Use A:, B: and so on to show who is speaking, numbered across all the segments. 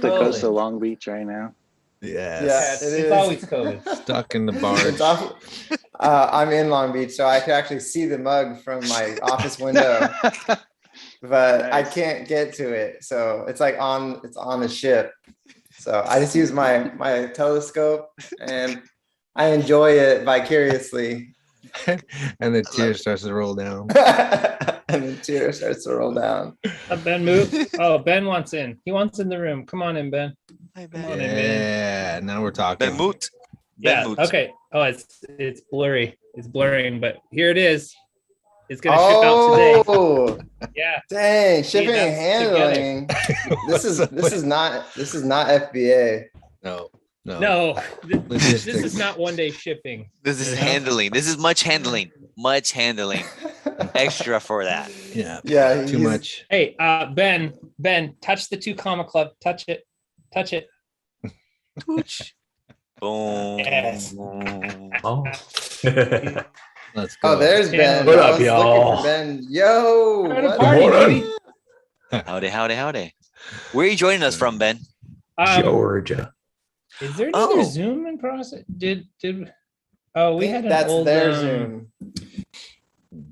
A: the coast of Long Beach right now.
B: Yes.
C: Yeah,
D: It's
C: it is.
D: always COVID.
B: Stuck in the barge.
C: It's off, I'm in Long Beach, so I can actually see the mug from my office window, but I
A: Nice.
C: can't get to it. So it's like it's on the ship. So I just use my telescope and I enjoy it vicariously.
B: And the tear starts to roll down.
C: And the tear starts to roll down.
D: Ben move. Oh, Ben wants in. He wants in the room. Come on in, Ben.
E: Hi,
D: Come
E: Ben.
D: on in, Ben.
B: Yeah, now we're talking.
E: Ben Moot. Ben
D: Yeah.
E: Moot.
D: Okay. Oh, it's blurry. It's blurring, but here it is. It's gonna ship out today.
C: Oh,
D: Yeah.
C: dang, shipping
D: that's
C: and handling. This is not FBA.
B: No.
D: No, this
B: Logistics.
D: is not one day shipping.
E: This is
D: You know?
E: handling. This is much handling. Much handling. Extra for that.
B: Yeah.
C: Yeah,
B: Too much.
D: Hey, Ben, touch the 2 comma club. Touch it.
E: Touch. Boom.
D: Yes.
F: Oh.
B: Let's go.
C: Oh, there's Ben.
F: What
C: I
F: up,
C: was looking
F: y'all?
C: for Ben. Yo,
D: We're at a
C: what
D: party,
C: up?
D: baby.
E: Howdy. Where are you joining us from, Ben?
F: Georgia.
D: Is there another
E: Oh.
D: Zoom in process? Did oh, we had an
C: That's
D: old
C: their Zoom.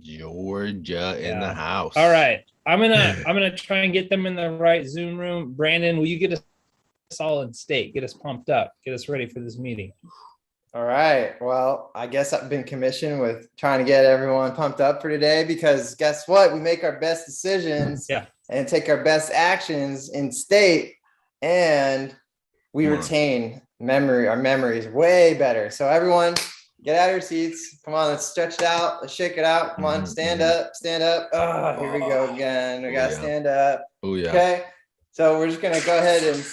B: Georgia in
D: Yeah.
B: the house.
D: All right. I'm gonna try and get them in the right Zoom room. Brandon, will you get us all in state? Get us pumped up. Get us ready for this meeting.
C: All right. Well, I guess I've been commissioned with trying to get everyone pumped up for today because guess what? We make our best decisions
D: Yeah.
C: and take our best actions in state, and we retain our memories way better. So everyone, get out of your seats. Come on, let's stretch it out. Let's shake it out. Come on, stand up. Oh, here we go again. We gotta stand up.
B: Oh yeah.
C: Okay. So we're just gonna go ahead and.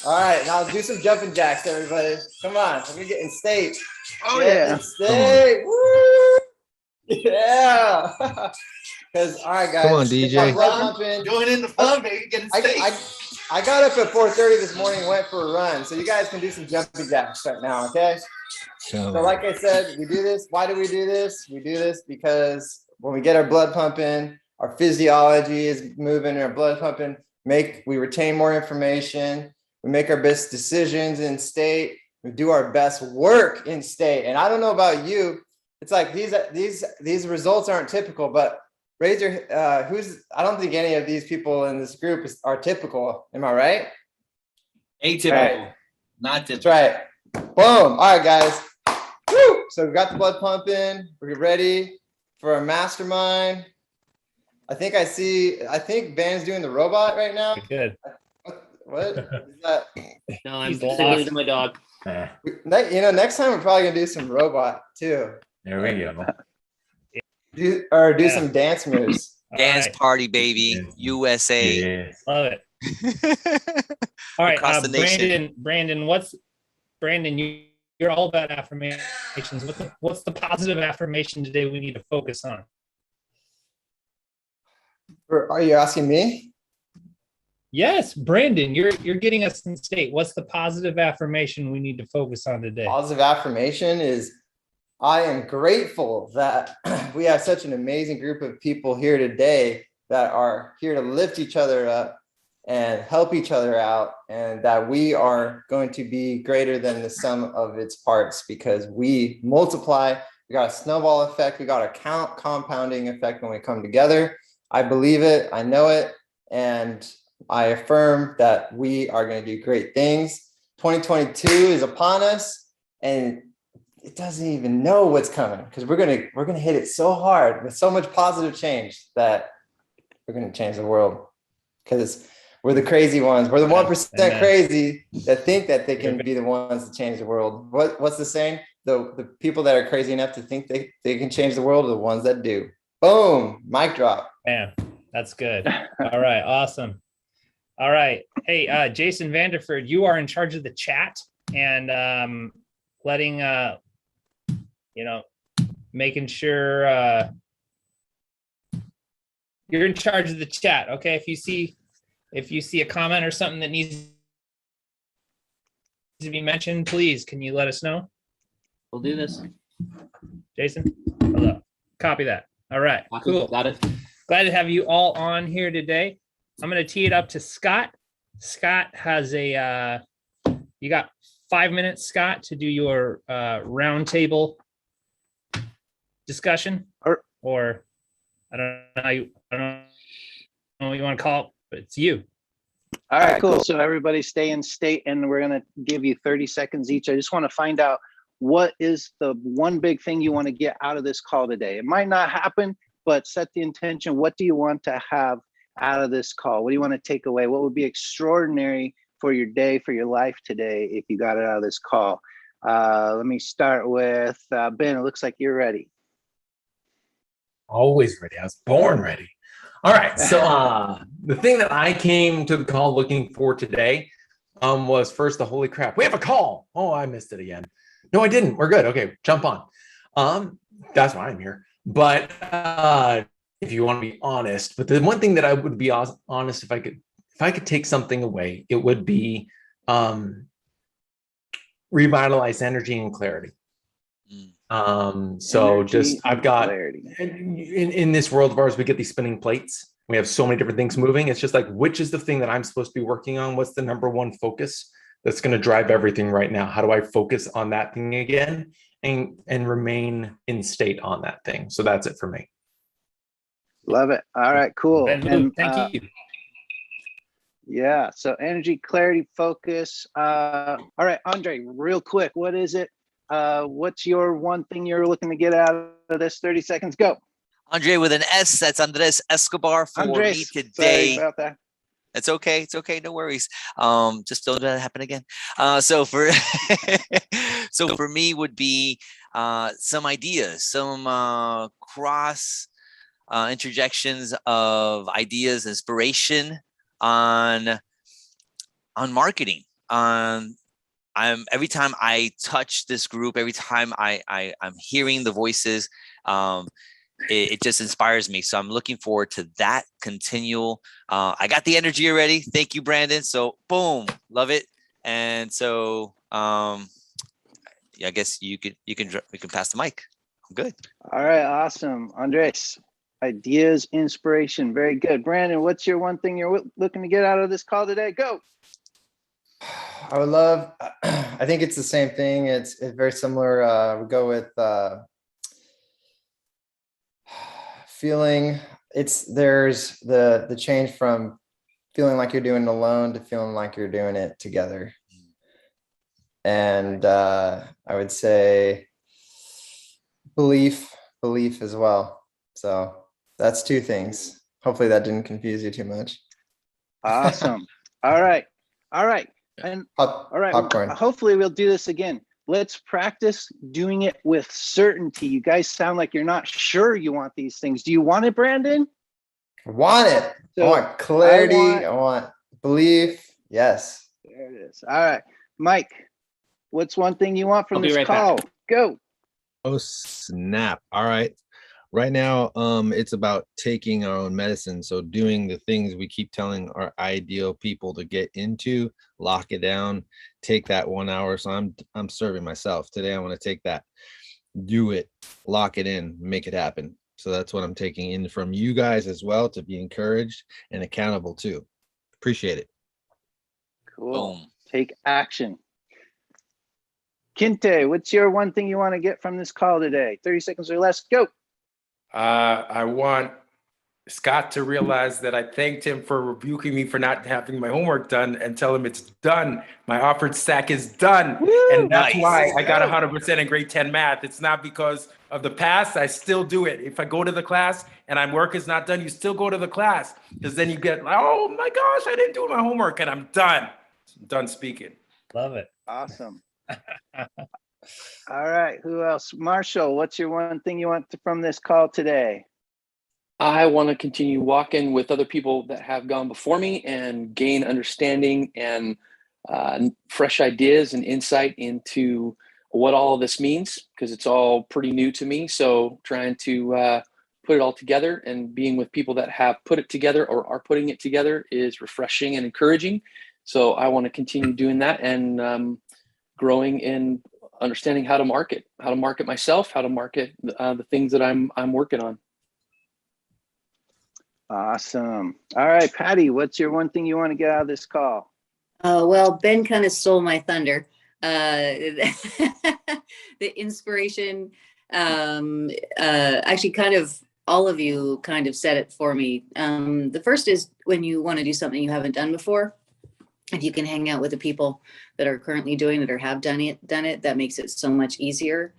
C: All right, now do some jumping jacks, everybody. Come on, we're gonna get in state.
A: Oh
C: Get
A: yeah.
C: in state. Woo! Yeah. Because all right, guys.
B: Come on, DJ.
C: my blood pumping.
G: Join in the fun, baby. Getting
C: I got up at 4:30 this morning, went for a run. So you guys can do some jumping jacks right now, okay? So like I said, we do this. Why do we do this? We do this because when we get our blood pumping, our physiology is moving, our blood pumping, we retain more information, we make our best decisions in state, we do our best work in state. And I don't know about you, it's like these results aren't typical, but raise your I don't think any of these people in this group are typical. Am I right?
G: Atypical,
C: Right.
G: not
C: That's
G: typical.
C: right. Boom. All right, guys. Woo! So we got the blood pumping. We're ready for our mastermind. I think Van's doing the robot right now.
D: Good.
C: What is that?
G: No, I'm
D: He's
G: signaling
D: lost.
G: to my dog.
C: Next time we're probably gonna do some robot too.
F: There we go.
C: Do
D: Yeah.
C: some dance moves.
D: All
E: Dance
D: right.
E: party, baby.
F: Yes.
E: USA.
F: Yes.
D: Love it. All right,
E: Across the nation.
D: Brandon, you're all about affirmations. What's the positive affirmation today we need to focus on?
C: Are you asking me?
D: Yes, Brandon, you're getting us in state. What's the positive affirmation we need to focus on today?
C: Positive affirmation is I am grateful that we have such an amazing group of people here today that are here to lift each other up and help each other out, and that we are going to be greater than the sum of its parts because we multiply. We got a snowball effect. We got a compounding effect when we come together. I believe it. I know it. And I affirm that we are going to do great things. 2022 is upon us, and it doesn't even know what's coming because we're gonna hit it so hard with so much positive change that we're gonna change the world because we're the crazy ones. We're the 1% crazy that think that they can be the ones to change the world. What's the saying? The people that are crazy enough to think they can change the world are the ones that do. Boom, mic drop.
D: Man, that's good. All right, awesome. All right. Hey, Jason Vanderford, you are in charge of the chat and letting making sure you're in charge of the chat. Okay. If you see a comment or something that needs to be mentioned, please, can you let us know?
G: We'll do this.
D: Jason, hello. Copy that. All right, cool.
G: Got it.
D: Glad to have you all on here today. I'm going to tee it up to Scott. Scott has you got 5 minutes, Scott, to do your roundtable discussion, or I don't know I don't know what you want to call it, but it's you.
A: All right, cool. So everybody stay in state, and we're going to give you 30 seconds each. I just want to find out, what is the one big thing you want to get out of this call today? It might not happen, but set the intention. What do you want to have out of this call? What do you want to take away? What would be extraordinary for your day, for your life today, if you got it out of this call? Let me start with Ben. It looks like you're ready.
F: Always ready. I was born ready. All right. So the thing that I came to the call looking for today was first the holy crap. We have a call. Oh, I missed it again. No, I didn't. We're good. Okay, jump on. That's why I'm here. But if you want to be honest, but the one thing that I would be honest, if I could take something away, it would be revitalized energy and clarity. So
A: Energy
F: just I've got
A: clarity.
F: in this world of ours, we get these spinning plates. We have so many different things moving. It's just like, which is the thing that I'm supposed to be working on? What's the number one focus that's going to drive everything right now? How do I focus on that thing again and remain in state on that thing? So that's it for me.
A: Love it. All right, cool.
D: Ben Wu,
A: And,
D: thank you.
A: yeah, so energy, clarity, focus. All right, Andre, real quick, what is it? What's your one thing you're looking to get out of this? 30 seconds, go.
E: Andre with an S. That's Andres Escobar for
A: Andres,
E: me
A: sorry
E: today.
A: about that.
E: It's okay. It's okay. No worries. Just don't let that happen again. So for so for me would be some ideas, some cross interjections of ideas, inspiration on marketing. Every time I touch this group, every time I'm hearing the voices, it just inspires me. So I'm looking forward to that continual. I got the energy already. Thank you, Brandon. So boom, love it. And so yeah, I guess we can pass the mic. I'm good.
A: All right, awesome. Andres, ideas, inspiration, very good. Brandon, what's your one thing you're looking to get out of this call today? Go.
C: I would love, I think it's the same thing. It's very similar. We go with feeling. There's the change from feeling like you're doing it alone to feeling like you're doing it together. And I would say belief as well. So that's two things. Hopefully that didn't confuse you too much.
A: Awesome. All right. And all right,
C: popcorn.
A: Hopefully we'll do this again. Let's practice doing it with certainty. You guys sound like you're not sure you want these things. Do you want it, Brandon?
C: I want it.
A: So
C: I want clarity. I want belief. Yes.
A: There it is. All right, Mike, what's one thing you want from this call? Go.
B: Oh, snap. All right. Right now, it's about taking our own medicine. So doing the things we keep telling our ideal people to get into, lock it down, take that 1 hour. So I'm serving myself today. I want to take that, do it, lock it in, make it happen. So that's what I'm taking in from you guys as well, to be encouraged and accountable too. Appreciate it.
A: Cool.
E: Boom.
A: Take action. Kinte, what's your one thing you want to get from this call today? 30 seconds or less. Go.
H: I want Scott to realize that I thanked him for rebuking me for not having my homework done, and tell him it's done. My offered stack is done.
A: Woo,
H: and that's
E: nice.
H: why I got 100% in grade 10 math. It's not because of the past. I still do it. If I go to the class and my work is not done, you still go to the class, because then you get like, oh my gosh, I didn't do my homework, and I'm done. I'm done speaking.
D: Love it.
A: Awesome. All right, who else? Marshall, what's your one thing you want from this call today?
I: I want to continue walking with other people that have gone before me and gain understanding and fresh ideas and insight into what all of this means, because it's all pretty new to me. So trying to put it all together and being with people that have put it together or are putting it together is refreshing and encouraging. So I want to continue doing that and growing in understanding how to market myself, how to market the things that I'm working on.
A: Awesome. All right, Patty, what's your one thing you want to get out of this call?
J: Well, Ben kind of stole my thunder. The inspiration, actually kind of all of you kind of said it for me. The first is when you want to do something you haven't done before, if you can hang out with the people that are currently doing it or have done it, that makes it so much easier.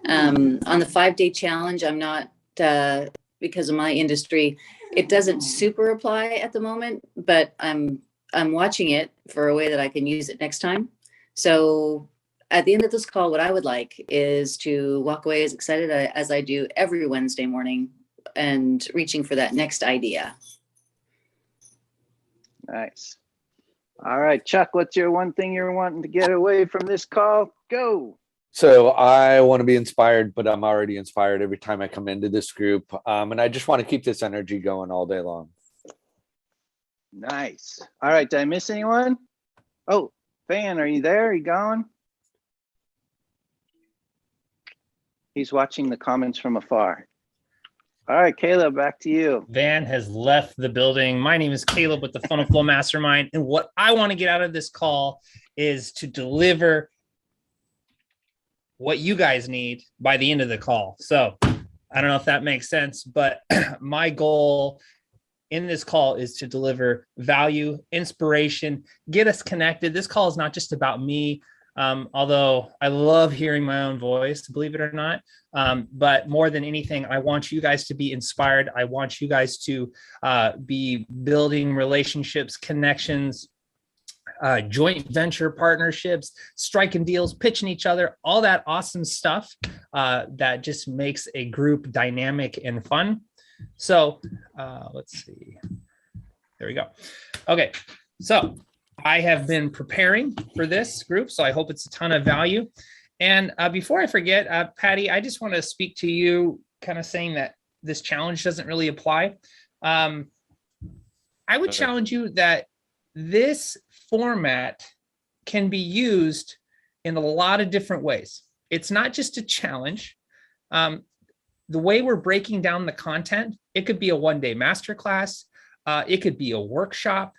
J: On the 5-day challenge, I'm not, because of my industry, it doesn't super apply at the moment, but I'm watching it for a way that I can use it next time. So at the end of this call, what I would like is to walk away as excited as I do every Wednesday morning and reaching for that next idea.
A: Nice. All right, Chuck, what's your one thing you're wanting to get away from this call? Go.
K: So I want to be inspired, but I'm already inspired every time I come into this group. And I just want to keep this energy going all day long.
A: Nice. All right, did I miss anyone? Oh, Van, are you there? Are you gone? He's watching the comments from afar. All right, Caleb, back to you.
D: Van has left the building. My name is Caleb with the FunnelFlow Mastermind. And what I want to get out of this call is to deliver what you guys need by the end of the call. So I don't know if that makes sense, but my goal in this call is to deliver value, inspiration, get us connected. This call is not just about me, although I love hearing my own voice, believe it or not. But more than anything, I want you guys to be inspired. I want you guys to be building relationships, connections, joint venture partnerships, striking deals, pitching each other, all that awesome stuff that just makes a group dynamic and fun. So let's see. There we go. Okay. So I have been preparing for this group, so I hope it's a ton of value. And before I forget, Patty, I just want to speak to you kind of saying that this challenge doesn't really apply. I would challenge you that this format can be used in a lot of different ways. It's not just a challenge. The way we're breaking down the content, it could be a one-day masterclass. It could be a workshop.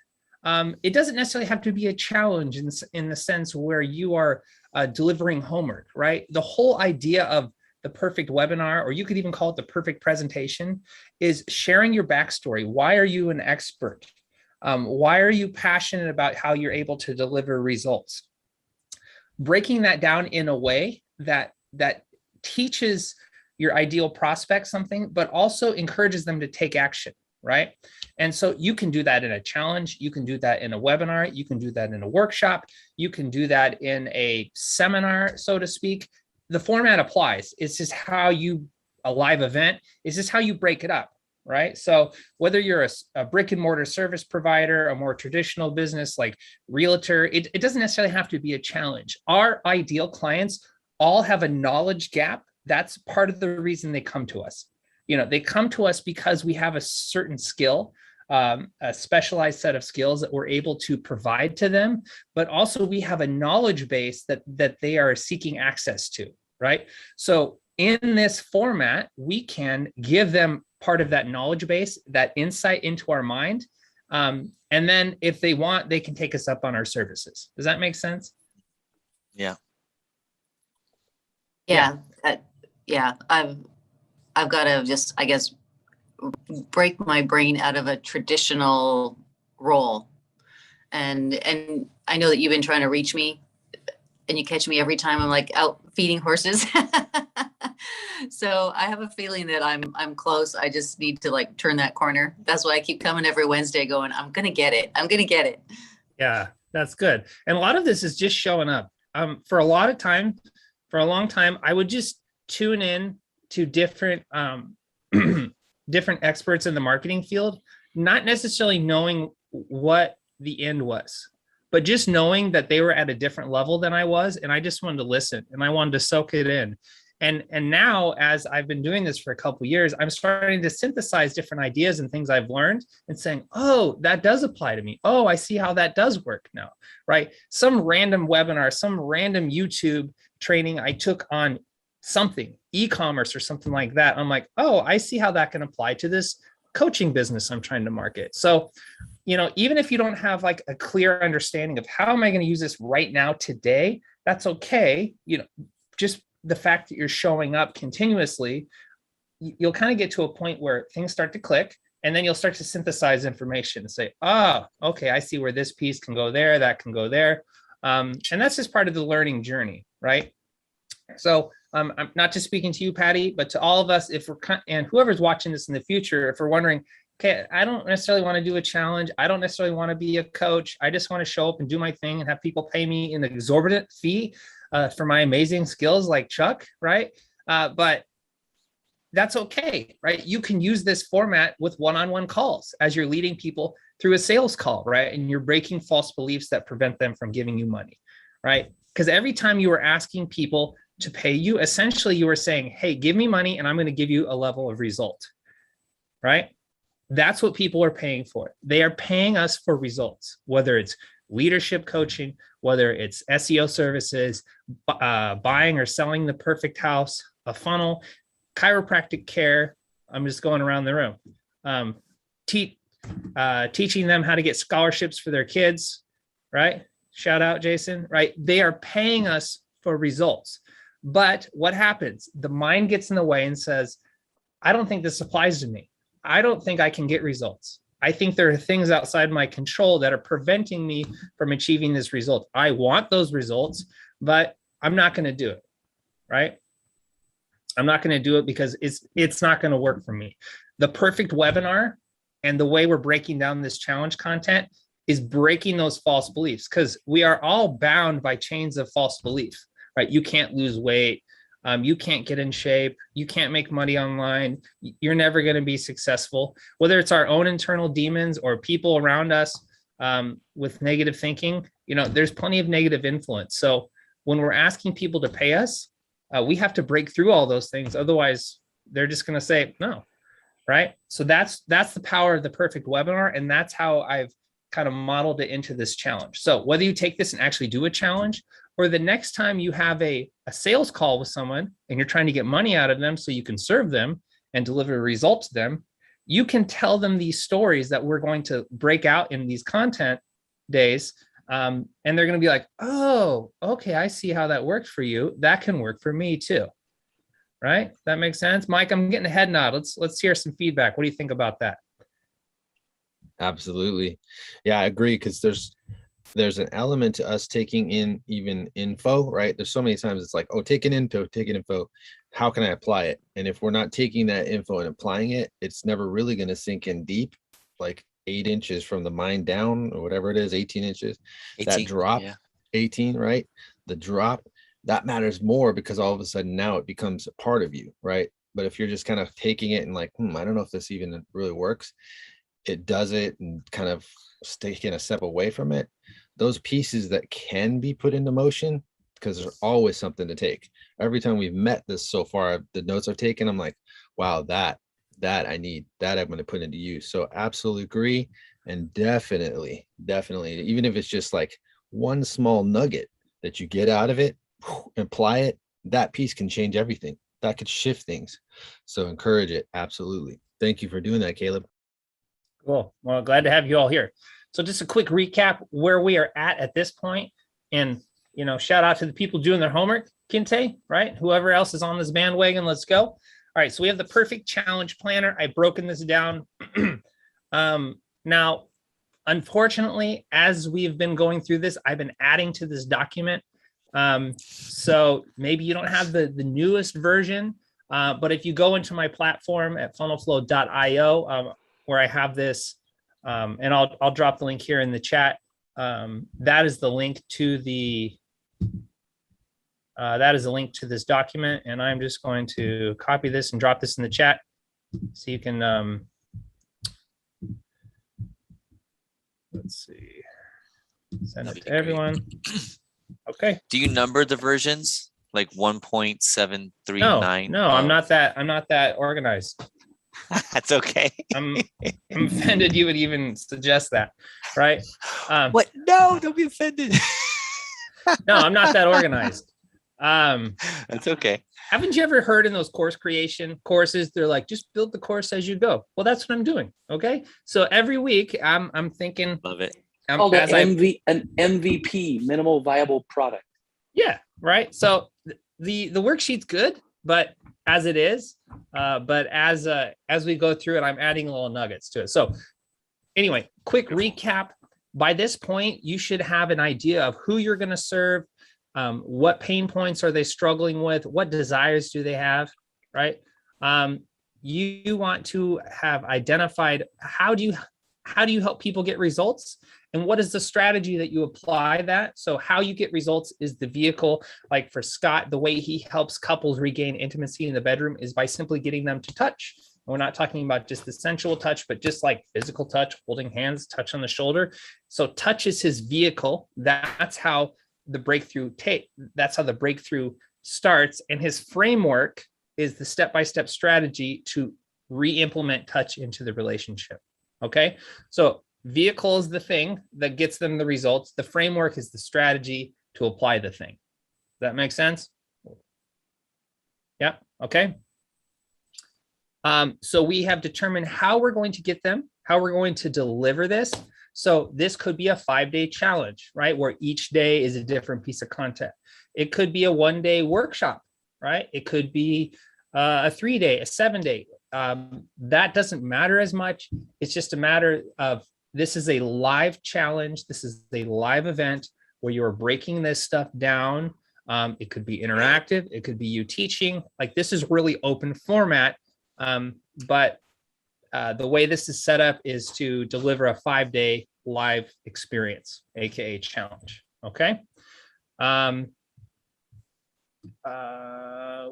D: It doesn't necessarily have to be a challenge in the sense where you are delivering homework, right? The whole idea of the perfect webinar, or you could even call it the perfect presentation, is sharing your backstory. Why are you an expert? Why are you passionate about how you're able to deliver results? Breaking that down in a way that teaches your ideal prospect something, but also encourages them to take action, right? And so you can do that in a challenge. You can do that in a webinar. You can do that in a workshop. You can do that in a seminar, so to speak. The format applies. It's just how a live event, it's just how you break it up. Right. So whether you're a brick and mortar service provider, a more traditional business like realtor, it doesn't necessarily have to be a challenge. Our ideal clients all have a knowledge gap. That's part of the reason they come to us. They come to us because we have a certain skill, a specialized set of skills that we're able to provide to them, but also we have a knowledge base that they are seeking access to. Right. So in this format, we can give them part of that knowledge base, that insight into our mind. And then if they want, they can take us up on our services. Does that make sense?
E: Yeah.
J: Yeah. I've got to just, I guess, break my brain out of a traditional role. And I know that you've been trying to reach me and you catch me every time I'm like out feeding horses. So I have a feeling that I'm close. I just need to like turn that corner. That's why I keep coming every Wednesday going, I'm going to get it. I'm going to get it.
D: Yeah, that's good. And a lot of this is just showing up. For a long time, I would just tune in to different different experts in the marketing field, not necessarily knowing what the end was, but just knowing that they were at a different level than I was. And I just wanted to listen and I wanted to soak it in. And now, as I've been doing this for a couple of years, I'm starting to synthesize different ideas and things I've learned and saying, oh, that does apply to me. Oh, I see how that does work now, right? Some random webinar, some random YouTube training I took on something, e-commerce or something like that. I'm like, oh, I see how that can apply to this coaching business I'm trying to market. So, even if you don't have like a clear understanding of how am I going to use this right now today, that's okay. Just the fact that you're showing up continuously, you'll kind of get to a point where things start to click, and then you'll start to synthesize information and say, okay, I see where this piece can go there, that can go there. And that's just part of the learning journey, right? So I'm not just speaking to you, Patty, but to all of us, and whoever's watching this in the future, if we're wondering, okay, I don't necessarily want to do a challenge. I don't necessarily want to be a coach. I just want to show up and do my thing and have people pay me an exorbitant fee for my amazing skills like Chuck, right? But that's okay, right? You can use this format with one-on-one calls as you're leading people through a sales call, right? And you're breaking false beliefs that prevent them from giving you money, right? Because every time you were asking people to pay you, essentially you were saying, hey, give me money and I'm going to give you a level of result, right? That's what people are paying for. They are paying us for results, whether it's leadership coaching, whether it's SEO services, buying or selling the perfect house, a funnel, chiropractic care. I'm just going around the room. Teaching them how to get scholarships for their kids, right? Shout out, Jason, right? They are paying us for results. But what happens? The mind gets in the way and says, I don't think this applies to me. I don't think I can get results. I think there are things outside my control that are preventing me from achieving this result. I want those results, but I'm not going to do it, right? I'm not going to do it because it's not going to work for me. The perfect webinar and the way we're breaking down this challenge content is breaking those false beliefs, because we are all bound by chains of false belief, right? You can't lose weight. You can't get in shape. You can't make money online. You're never going to be successful. Whether it's our own internal demons or people around us with negative thinking, there's plenty of negative influence. So when we're asking people to pay us, we have to break through all those things. Otherwise, they're just going to say no, right? So that's the power of the perfect webinar. And that's how I've kind of modeled it into this challenge. So whether you take this and actually do a challenge, or the next time you have a sales call with someone and you're trying to get money out of them so you can serve them and deliver a result to them, you can tell them these stories that we're going to break out in these content days. And they're going to be like, oh, okay, I see how that worked for you. That can work for me too. Right? That makes sense. Mike, I'm getting a head nod. Let's hear some feedback. What do you think about that?
B: Absolutely. Yeah, I agree. Because there's an element to us taking in even info, right? There's so many times it's like, oh, take an info. How can I apply it? And if we're not taking that info and applying it, it's never really going to sink in deep, like 8 inches from the mind down or whatever it is, 18 inches.
E: 18,
B: that drop, yeah. 18, right? The drop, that matters more because all of a sudden now it becomes a part of you, right? But if you're just kind of taking it and like, I don't know if this even really works, it does it and kind of taking a step away from it. Those pieces that can be put into motion, because there's always something to take. Every time we've met this so far, the notes I've taken, I'm like, wow, that I need, that I'm going to put into use. So absolutely agree. And definitely, even if it's just like one small nugget that you get out of it, apply it, that piece can change everything. That could shift things. So encourage it. Absolutely. Thank you for doing that, Caleb.
D: Cool. Well, glad to have you all here. So just a quick recap where we are at this point. And, shout out to the people doing their homework, Kinte, right? Whoever else is on this bandwagon, let's go. All right. So we have the perfect challenge planner. I've broken this down. Now, unfortunately, as we've been going through this, I've been adding to this document. So maybe you don't have the newest version, but if you go into my platform at funnelflow.io, where I have this, and I'll drop the link here in the chat. That is the link to this document, and I'm just going to copy this and drop this in the chat so you can let's see, send it to everyone. Okay.
E: Do you number the versions like 1.739?
D: No, I'm not that organized.
E: That's okay.
D: I'm offended you would even suggest that, right?
E: What? No, don't be offended.
D: No, I'm not that organized.
E: That's okay.
D: Haven't you ever heard in those course creation courses, they're like, just build the course as you go? Well, that's what I'm doing. Okay. So every week I'm thinking,
E: Love it.
I: Called an MVP, minimal viable product.
D: Yeah, right. So the worksheet's good, but as it is, but as we go through it, I'm adding little nuggets to it. So anyway, quick recap. By this point, you should have an idea of who you're going to serve. What pain points are they struggling with? What desires do they have, right? You want to have identified how do you help people get results, and what is the strategy that you apply that? So how you get results is the vehicle. Like for Scott, the way he helps couples regain intimacy in the bedroom is by simply getting them to touch. And we're not talking about just the sensual touch, but just like physical touch, holding hands, touch on the shoulder. So touch is his vehicle. That's how the breakthrough starts, and his framework is the step-by-step strategy to re-implement touch into the relationship. Okay, so vehicle is the thing that gets them the results. The framework is the strategy to apply the thing. Does that make sense? Yeah. Okay. So we have determined how we're going to get them, how we're going to deliver this. So this could be a 5-day challenge, right? Where each day is a different piece of content. It could be a 1-day workshop, right? It could be a 3-day, a 7-day. That doesn't matter as much. It's just a matter of, this is a live challenge. This is a live event where you're breaking this stuff down. It could be interactive. It could be you teaching. Like, this is really open format. But the way this is set up is to deliver a 5-day live experience, AKA challenge. Okay.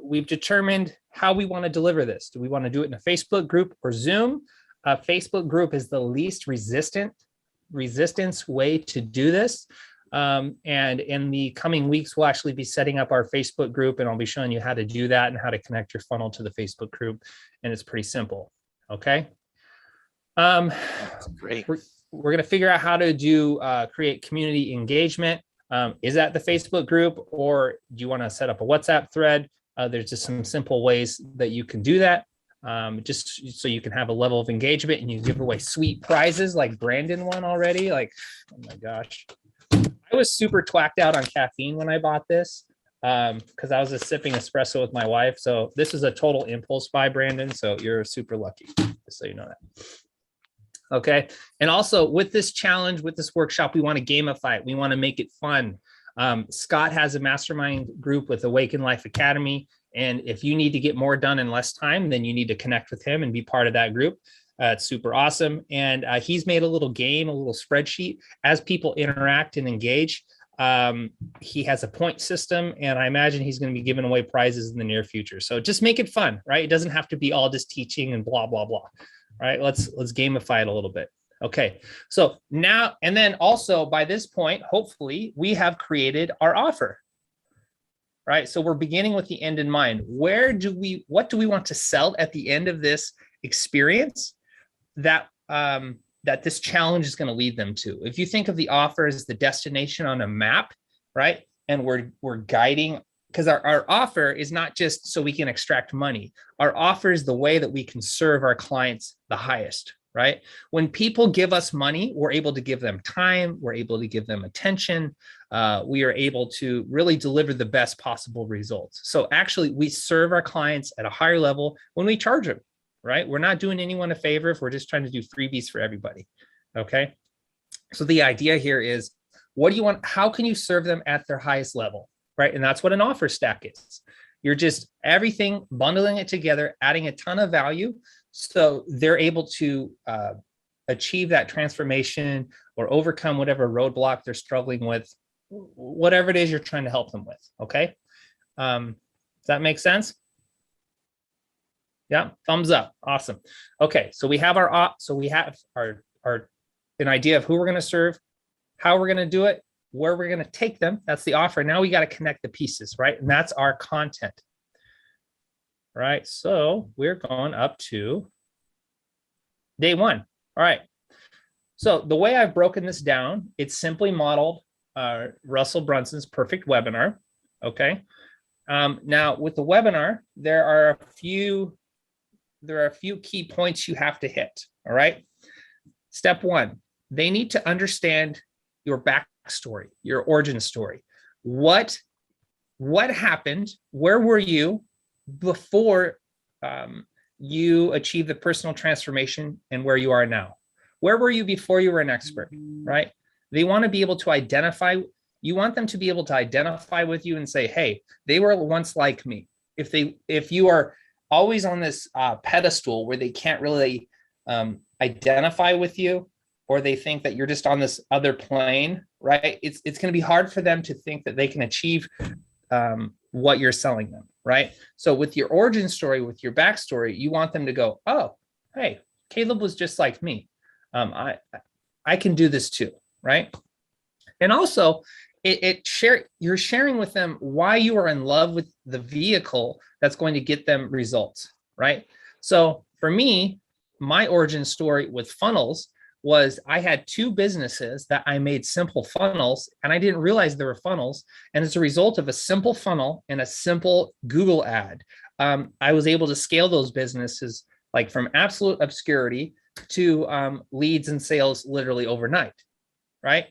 D: We've determined how we want to deliver this. Do we want to do it in a Facebook group or Zoom? A Facebook group is the least resistance way to do this. And in the coming weeks, we'll actually be setting up our Facebook group, and I'll be showing you how to do that and how to connect your funnel to the Facebook group. And it's pretty simple. Okay.
E: Great.
D: We're going to figure out how to do create community engagement. Is that the Facebook group, or do you want to set up a WhatsApp thread? There's just some simple ways that you can do that. Just so you can have a level of engagement, and you give away sweet prizes like Brandon won already. Like, oh my gosh. I was super twacked out on caffeine when I bought this because I was just sipping espresso with my wife. So this is a total impulse buy, Brandon. So you're super lucky, just so you know that. Okay. And also with this challenge, with this workshop, we want to gamify it. We want to make it fun. Scott has a mastermind group with Awaken Life Academy. And if you need to get more done in less time, then you need to connect with him and be part of that group. It's super awesome. And he's made a little game, a little spreadsheet. As people interact and engage, he has a point system, and I imagine he's going to be giving away prizes in the near future. So just make it fun, right? It doesn't have to be all just teaching and blah, blah, blah. All right, let's gamify it a little bit. Okay, so now, and then also by this point, hopefully we have created our offer, right? So we're beginning with the end in mind. What do we want to sell at the end of this experience that this challenge is going to lead them to? If you think of the offer as the destination on a map, right? And we're guiding, because our offer is not just so we can extract money. Our offer is the way that we can serve our clients the highest, right? When people give us money, we're able to give them time. We're able to give them attention. We are able to really deliver the best possible results. So actually, we serve our clients at a higher level when we charge them, right? We're not doing anyone a favor if we're just trying to do freebies for everybody, okay? So the idea here is, what do you want? How can you serve them at their highest level, right? And that's what an offer stack is. You're just everything, bundling it together, adding a ton of value so they're able to achieve that transformation or overcome whatever roadblock they're struggling with, whatever it is you're trying to help them with, okay? Does that make sense? Yeah, thumbs up. Awesome. Okay, so we have our an idea of who we're going to serve, how we're going to do it, where we're going to take them. That's the offer. Now we got to connect the pieces, right? And that's our content. Right. So we're going up to day 1. All right. So the way I've broken this down, it's simply modeled Russell Brunson's perfect webinar. Okay. Now with the webinar, there are a few key points you have to hit. All right. Step one, they need to understand your backstory, your origin story. What happened? Where were you before you achieved the personal transformation and where you are now? Where were you before you were an expert, right? They want to be able to identify. You want them to be able to identify with you and say, hey, they were once like me. If you are always on this pedestal where they can't really identify with you, or they think that you're just on this other plane, right? It's going to be hard for them to think that they can achieve what you're selling them, right? So with your origin story, with your backstory, you want them to go, oh, hey, Caleb was just like me. I can do this too, right? And also, you're sharing with them why you are in love with the vehicle that's going to get them results, right? So for me, my origin story with funnels was I had 2 businesses that I made simple funnels, and I didn't realize there were funnels. And as a result of a simple funnel and a simple Google ad, I was able to scale those businesses like from absolute obscurity to leads and sales literally overnight, right?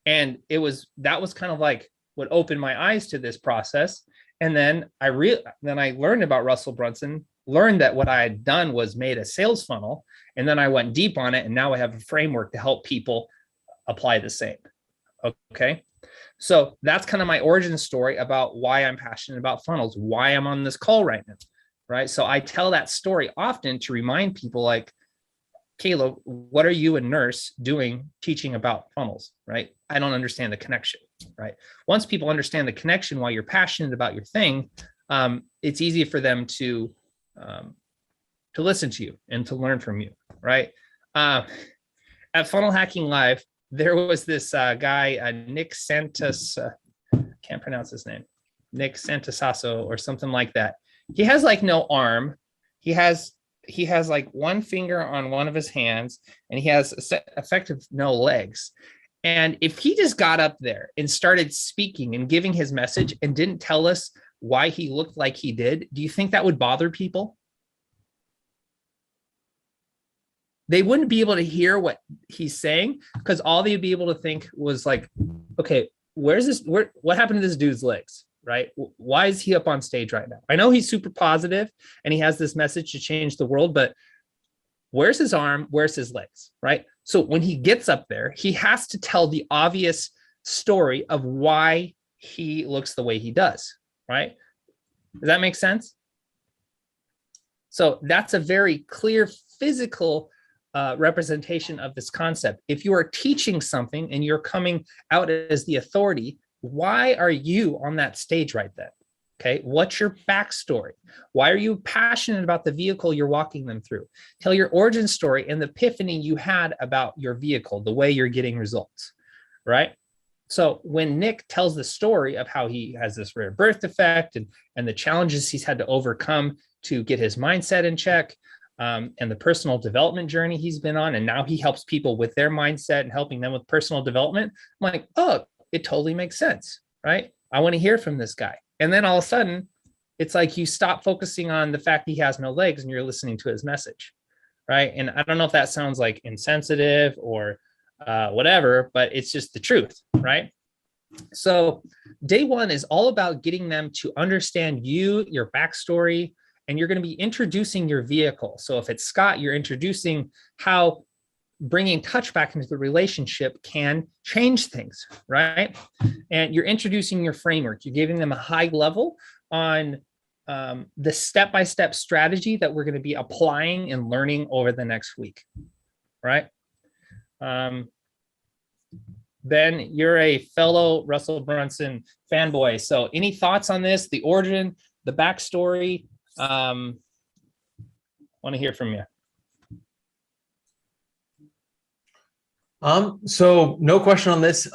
D: And that was kind of like what opened my eyes to this process. And then I learned about Russell Brunson, learned that what I had done was made a sales funnel, and then I went deep on it, and now I have a framework to help people apply the same. Okay, so that's kind of my origin story about why I'm passionate about funnels, why I'm on this call right now, right? So I tell that story often to remind people like, Caleb, what are you, a nurse, doing teaching about funnels, right? I don't understand the connection, right? Once people understand the connection while you're passionate about your thing, it's easy for them to listen to you and to learn from you, right? At Funnel Hacking Live, there was this guy, Nick Santos, can't pronounce his name, Nick Santosasso or something like that. He has like no arm. He has like one finger on one of his hands, and he has effective no legs. And if he just got up there and started speaking and giving his message and didn't tell us why he looked like he did, do you think that would bother people? They wouldn't be able to hear what he's saying because all they'd be able to think was like, okay, what happened to this dude's legs, right? Why is he up on stage right now? I know he's super positive and he has this message to change the world, but where's his arm? Where's his legs, right? So when he gets up there, he has to tell the obvious story of why he looks the way he does, right? Does that make sense? So that's a very clear physical representation of this concept. If you are teaching something and you're coming out as the authority, why are you on that stage right then? Okay, what's your backstory? Why are you passionate about the vehicle you're walking them through? Tell your origin story and the epiphany you had about your vehicle, the way you're getting results, right? So when Nick tells the story of how he has this rare birth defect and the challenges he's had to overcome to get his mindset in check, and the personal development journey he's been on, and now he helps people with their mindset and helping them with personal development, I'm like, oh, it totally makes sense, right? I want to hear from this guy. And then all of a sudden, it's like you stop focusing on the fact he has no legs and you're listening to his message, right? And I don't know if that sounds like insensitive or whatever, but it's just the truth, right? So day one is all about getting them to understand you, your backstory, and you're going to be introducing your vehicle. So if it's Scott, you're introducing how bringing touch back into the relationship can change things, right? And you're introducing your framework. You're giving them a high level on the step-by-step strategy that we're going to be applying and learning over the next week, right? Ben, you're a fellow Russell Brunson fanboy. So any thoughts on this, the origin, the backstory? Want to hear from you.
F: So no question on this.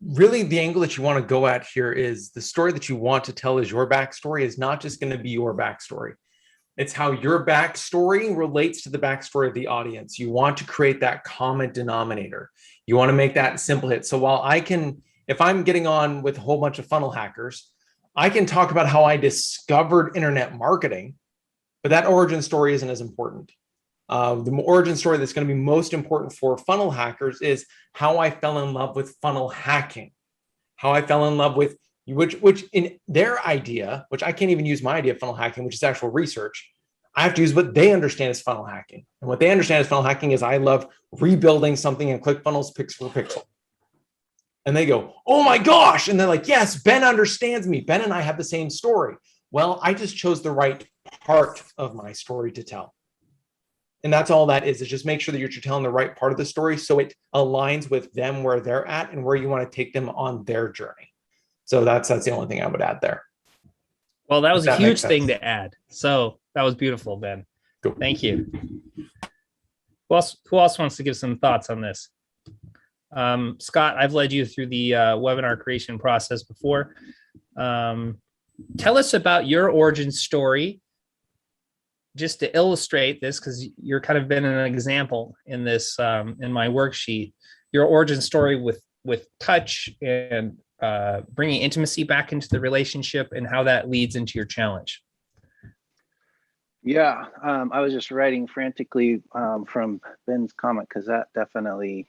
F: Really, the angle that you want to go at here is the story that you want to tell is your backstory is not just going to be your backstory. It's how your backstory relates to the backstory of the audience. You want to create that common denominator. You want to make that simple hit. So while if I'm getting on with a whole bunch of funnel hackers, I can talk about how I discovered internet marketing, but that origin story isn't as important. The origin story that's going to be most important for funnel hackers is how I fell in love with funnel hacking, how I fell in love with which in their idea, which I can't even use my idea of funnel hacking, which is actual research. I have to use what they understand as funnel hacking. And what they understand as funnel hacking is I love rebuilding something in ClickFunnels pixel for pixel. And they go, oh my gosh. And they're like, yes, Ben understands me. Ben and I have the same story. Well, I just chose the right part of my story to tell. And that's all that is just make sure that you're telling the right part of the story so it aligns with them where they're at and where you want to take them on their journey. So that's the only thing I would add there.
D: Well, that was a huge thing to add. So that was beautiful, Ben.
F: Cool.
D: Thank you. Who else wants to give some thoughts on this? Scott, I've led you through the webinar creation process before. Tell us about your origin story, just to illustrate this, because you're kind of been an example in this, in my worksheet, your origin story with touch and bringing intimacy back into the relationship and how that leads into your challenge.
A: Yeah, I was just writing frantically from Ben's comment, because that definitely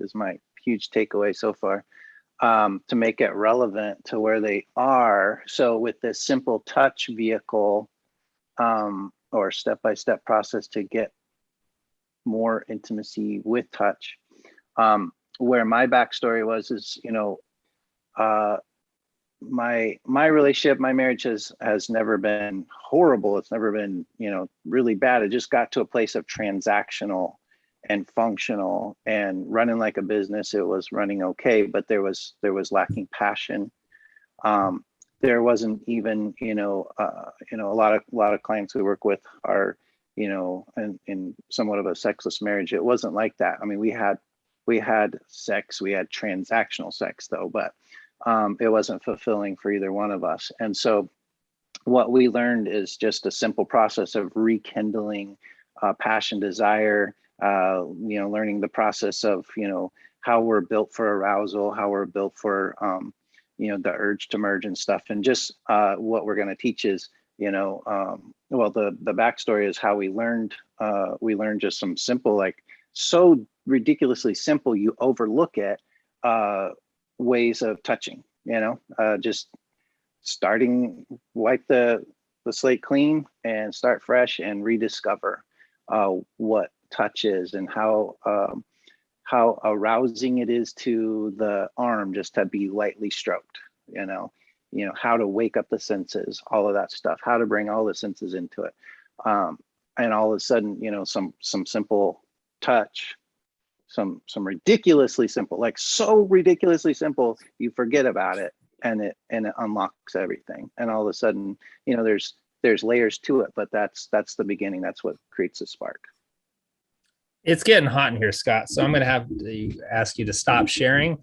A: is my huge takeaway so far, to make it relevant to where they are. So with this simple touch vehicle or step-by-step process to get more intimacy with touch, where my backstory is, you know, my relationship, my marriage has never been horrible. It's never been, you know, really bad. It just got to a place of transactional and functional and running like a business. It was running okay, but there was lacking passion. There wasn't even, a lot of clients we work with are, in somewhat of a sexless marriage. It wasn't like that. I mean, we had sex, we had transactional sex though, but it wasn't fulfilling for either one of us. And so what we learned is just a simple process of rekindling passion, desire, learning the process of, how we're built for arousal, how we're built for, the urge to merge and stuff. And just what we're going to teach is, the backstory is how we learned just some simple, like so ridiculously simple, you overlook it, ways of touching, just starting, wipe the slate clean and start fresh and rediscover what touch is and how arousing it is to the arm just to be lightly stroked, how to wake up the senses, all of that stuff, how to bring all the senses into it. And all of a sudden, some simple touch, some ridiculously simple, like so ridiculously simple, you forget about it and it unlocks everything. And all of a sudden, there's layers to it, but that's the beginning. That's what creates a spark.
D: It's getting hot in here, Scott. So I'm going to have to ask you to stop sharing.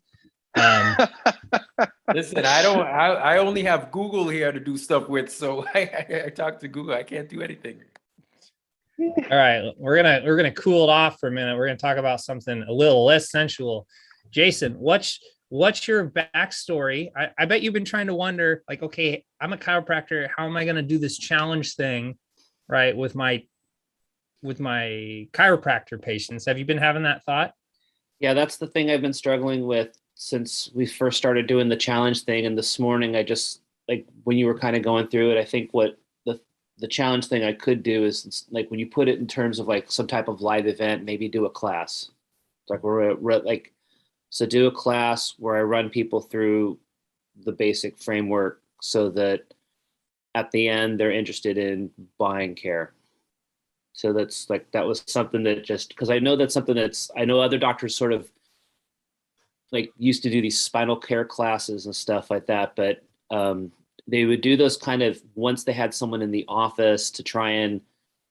H: Listen, I only have Google here to do stuff with. So I talk to Google. I can't do anything.
D: All right, we're gonna cool it off for a minute. We're gonna talk about something a little less sensual. Jason, what's your backstory? I bet you've been trying to wonder, like, okay, I'm a chiropractor. How am I gonna do this challenge thing, right, with my chiropractor patients? Have you been having that thought?
G: Yeah, that's the thing I've been struggling with since we first started doing the challenge thing. And this morning, I just, like, when you were kind of going through it, I think what the challenge thing I could do is, like, when you put it in terms of like some type of live event, maybe do a class. Like so do a class where I run people through the basic framework so that at the end they're interested in buying care. So that's like, that was something that just, because I know that's something I know other doctors sort of like used to do these spinal care classes and stuff like that, but they would do those kind of once they had someone in the office to try and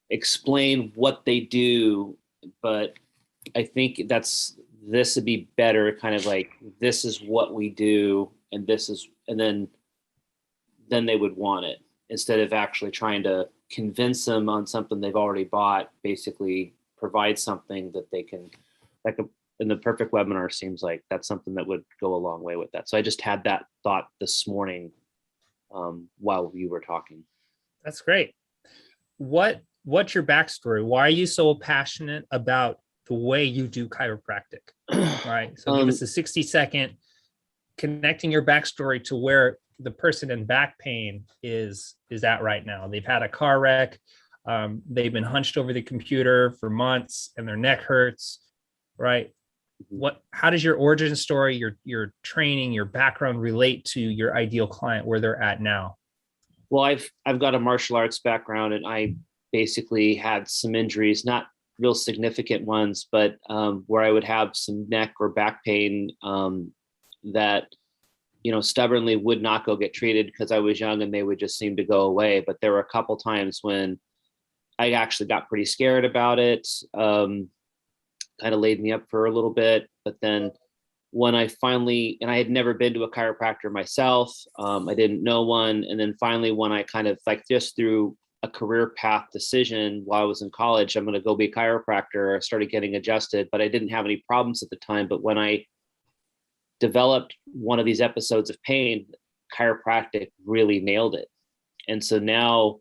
G: explain what they do. But I think this would be better, kind of like, this is what we do, and then they would want it, instead of actually trying to convince them on something they've already bought. Basically provide something that they can, like in the perfect webinar, seems like that's something that would go a long way with that. So I just had that thought this morning while you were talking.
D: That's great. What's your backstory? Why are you so passionate about the way you do chiropractic? Right. So give us a 60-second connecting your backstory to where the person in back pain is at right now. They've had a car wreck. They've been hunched over the computer for months and their neck hurts. Right. How does your origin story, your training, your background relate to your ideal client where they're at now?
G: Well, I've got a martial arts background, and I basically had some injuries, not real significant ones, but where I would have some neck or back pain that, stubbornly would not go get treated because I was young, and they would just seem to go away. But there were a couple times when I actually got pretty scared about it, kind of laid me up for a little bit. But then when I finally, and I had never been to a chiropractor myself, I didn't know one. And then finally, when I kind of just through a career path decision while I was in college, I'm going to go be a chiropractor, I started getting adjusted, but I didn't have any problems at the time. But when I developed one of these episodes of pain, chiropractic really nailed it. And so now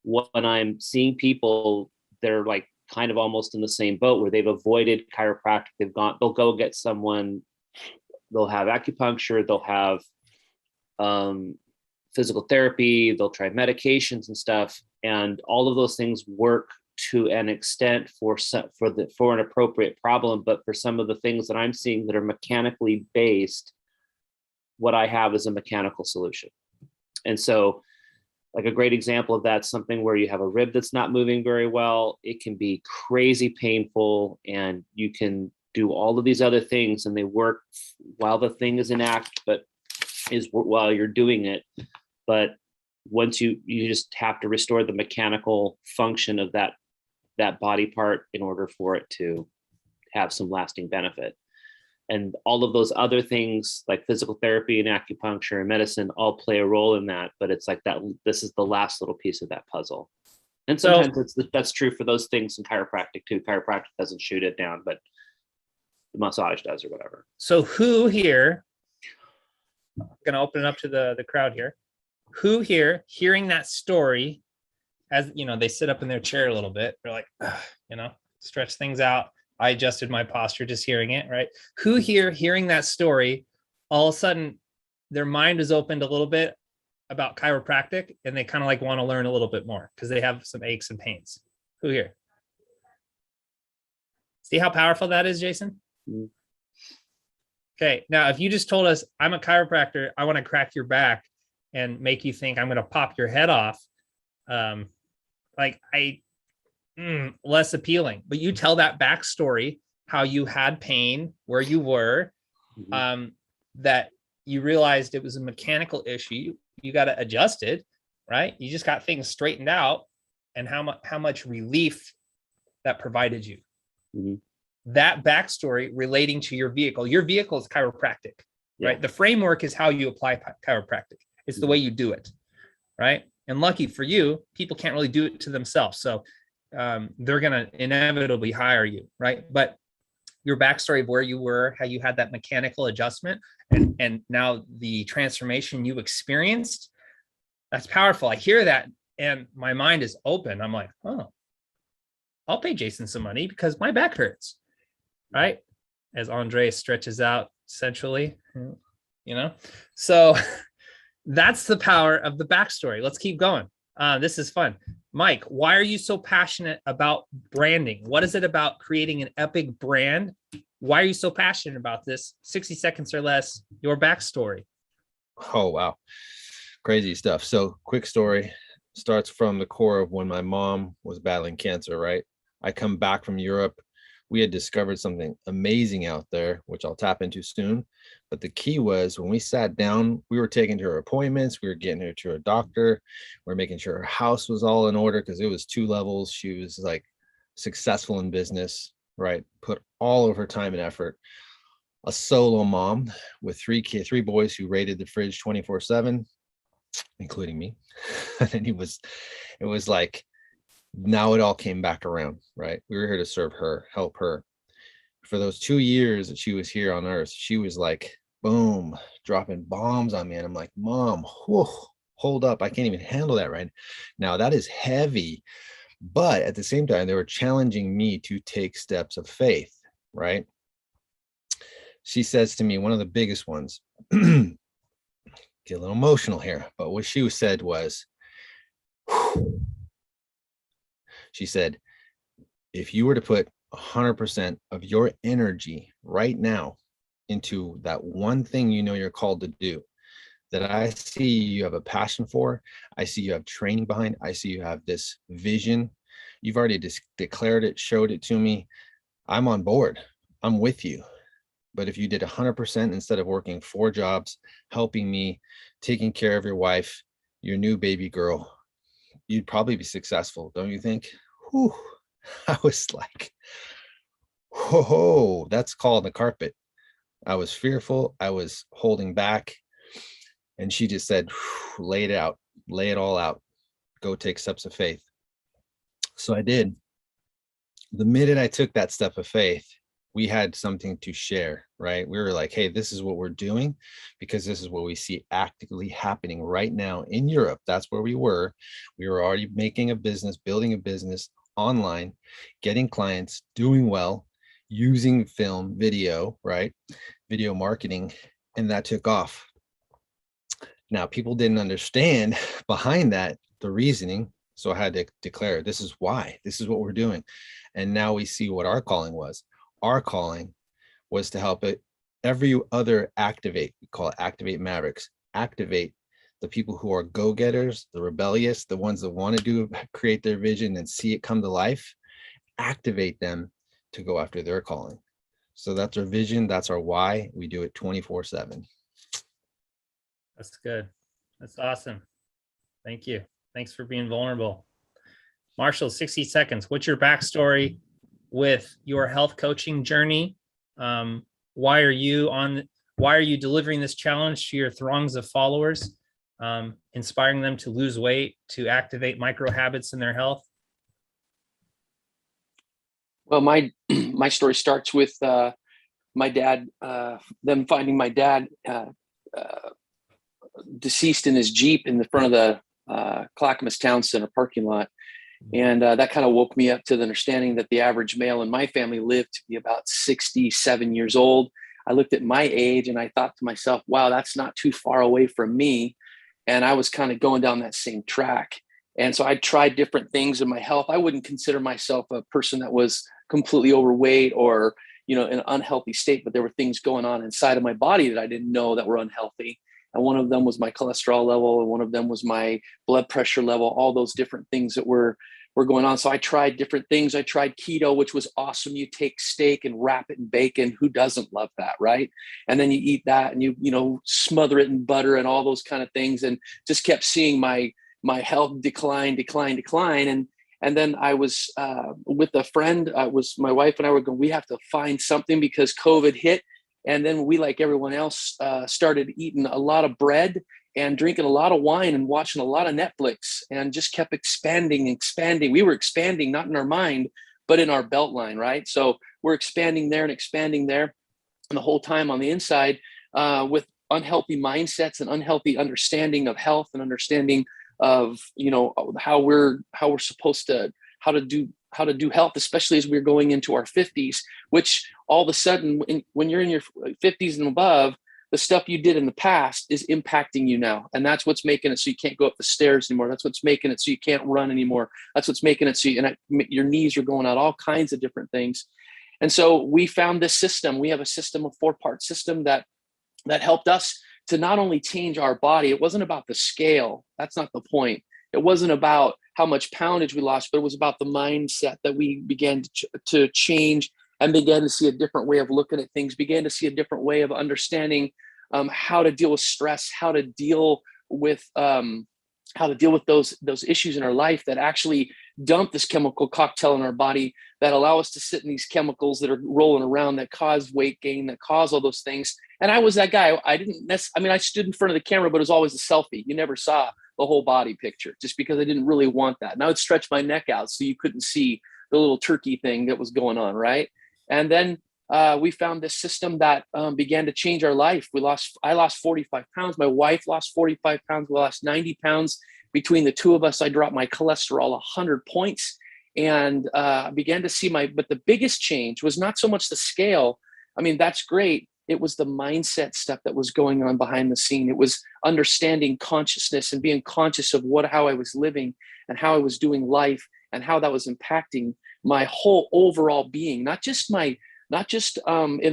G: when I'm seeing people, they're like kind of almost in the same boat where they've avoided chiropractic. They'll go get someone, they'll have acupuncture, they'll have physical therapy, they'll try medications and stuff. And all of those things work to an extent for an appropriate problem. But for some of the things that I'm seeing that are mechanically based, what I have is a mechanical solution. And so like a great example of that, something where you have a rib that's not moving very well, it can be crazy painful, and you can do all of these other things and they work while the thing is in act, but while you're doing it. But once you just have to restore the mechanical function of that body part in order for it to have some lasting benefit. And all of those other things like physical therapy and acupuncture and medicine all play a role in that, but it's like that, this is the last little piece of that puzzle. And sometimes that's true for those things in chiropractic too. Chiropractic doesn't shoot it down, but the massage does or whatever.
D: So who here, I'm going to open it up to the crowd here. Who here hearing that story, as they sit up in their chair a little bit, they're like, stretch things out. I adjusted my posture just hearing it, right? Who here hearing that story, all of a sudden their mind is opened a little bit about chiropractic and they kind of like want to learn a little bit more because they have some aches and pains? Who here? See how powerful that is, Jason? Mm-hmm. Okay, now if you just told us, I'm a chiropractor, I want to crack your back and make you think I'm going to pop your head off, less appealing. But you tell that backstory, how you had pain, where you were, that you realized it was a mechanical issue, you got to adjust it, right? You just got things straightened out, and how much relief that provided you. Mm-hmm. That backstory relating to your vehicle is chiropractic, right? The framework is how you apply chiropractic. It's the way you do it, right? And lucky for you, people can't really do it to themselves. So they're going to inevitably hire you, right? But your backstory of where you were, how you had that mechanical adjustment, and now the transformation you experienced, that's powerful. I hear that and my mind is open. I'm like, oh, I'll pay Jason some money because my back hurts, right? As Andre stretches out centrally, So that's the power of the backstory. Let's keep going. This is fun. Mike, why are you so passionate about branding? What is it about creating an epic brand? Why are you so passionate about this? 60 seconds or less, your backstory.
B: Oh, wow. Crazy stuff. So quick story starts from the core of when my mom was battling cancer, right? I come back from Europe. We had discovered something amazing out there, which I'll tap into soon. But the key was when we sat down, we were taking her appointments. We were getting her to a doctor. We were making sure her house was all in order because it was 2 levels. She was like successful in business, right? Put all of her time and effort. A solo mom with 3 boys who raided the fridge 24/7, including me. And it was like, now it all came back around, right? We were here to serve her, help her. For those 2 years that she was here on earth, she was like, boom, dropping bombs on me. And I'm like, Mom, whew, hold up, I can't even handle that right now. That is heavy. But at the same time, they were challenging me to take steps of faith, right? She says to me, one of the biggest ones, get a little emotional here, but what she said was, she said, if you were to put 100% of your energy right now into that one thing you know you're called to do, that I see you have a passion for, I see you have training behind, I see you have this vision, you've already declared it, showed it to me, I'm on board, I'm with you. But if you did 100% instead of working 4 jobs, helping me, taking care of your wife, your new baby girl, you'd probably be successful, don't you think? Whew. I was like, whoa, that's called the carpet. I was fearful, I was holding back. And she just said, lay it out, lay it all out, go take steps of faith. So I did. The minute I took that step of faith, we had something to share, right? We were like, hey, this is what we're doing because this is what we see actively happening right now in Europe. That's where we were. We were already making a business, building a business online, getting clients, doing well, using film, video, right? Video marketing, and that took off. Now, people didn't understand behind that, the reasoning. So I had to declare, this is why, this is what we're doing. And now we see what our calling was. Our calling was to help it, every other activate, we call it activate mavericks, activate the people who are go-getters, the rebellious, the ones that want to create their vision and see it come to life, activate them to go after their calling. So that's our vision. That's our why. We do it 24/7.
D: That's good. That's awesome. Thank you. Thanks for being vulnerable. Marshall, 60 seconds. What's your backstory with your health coaching journey? Why are you delivering this challenge to your throngs of followers, inspiring them to lose weight, to activate micro habits in their health?
I: Well, my story starts with my dad, them finding my dad deceased in his Jeep in the front of the Clackamas Town Center parking lot. And that kind of woke me up to the understanding that the average male in my family lived to be about 67 years old. I looked at my age and I thought to myself, wow, that's not too far away from me. And I was kind of going down that same track. And so I tried different things in my health. I wouldn't consider myself a person that was completely overweight or, in an unhealthy state, but there were things going on inside of my body that I didn't know that were unhealthy. And one of them was my cholesterol level, and one of them was my blood pressure level, all those different things that were going on. So I tried different things. I tried keto, which was awesome. You take steak and wrap it in bacon. Who doesn't love that, right? And then you eat that and you smother it in butter and all those kind of things, and just kept seeing my health decline. And then I was with a friend, was my wife and I were going, we have to find something because COVID hit. And then we, like everyone else, started eating a lot of bread and drinking a lot of wine and watching a lot of Netflix, and just kept expanding. We were expanding, not in our mind, but in our belt line, right? So we're expanding there. And the whole time on the inside, with unhealthy mindsets and unhealthy understanding of health and understanding of, how we're supposed to, how to do health, especially as we're going into our 50s, which all of a sudden, when you're in your 50s and above, the stuff you did in the past is impacting you now. And that's what's making it so you can't go up the stairs anymore. That's what's making it so you can't run anymore. That's what's making it so your knees are going out, all kinds of different things. And so we found this system. We have a system, a 4-part system that helped us to not only change our body. It wasn't about the scale. That's not the point. It wasn't about how much poundage we lost, but it was about the mindset that we began to change and began to see a different way of looking at things, began to see a different way of understanding how to deal with stress, how to deal with those issues in our life that actually dump this chemical cocktail in our body that allow us to sit in these chemicals that are rolling around that cause weight gain, that cause all those things. And I was that guy. I stood in front of the camera, but it was always a selfie. You never saw the whole body picture, just because I didn't really want that. And I would stretch my neck out so you couldn't see the little turkey thing that was going on, right? And then we found this system that began to change our life. I lost 45 pounds. My wife lost 45 pounds. We lost 90 pounds. Between the two of us, I dropped my cholesterol 100 points and began to see but the biggest change was not so much the scale. I mean, that's great. It was the mindset stuff that was going on behind the scene. It was understanding consciousness and being conscious of how I was living and how I was doing life and how that was impacting my whole overall being, not just in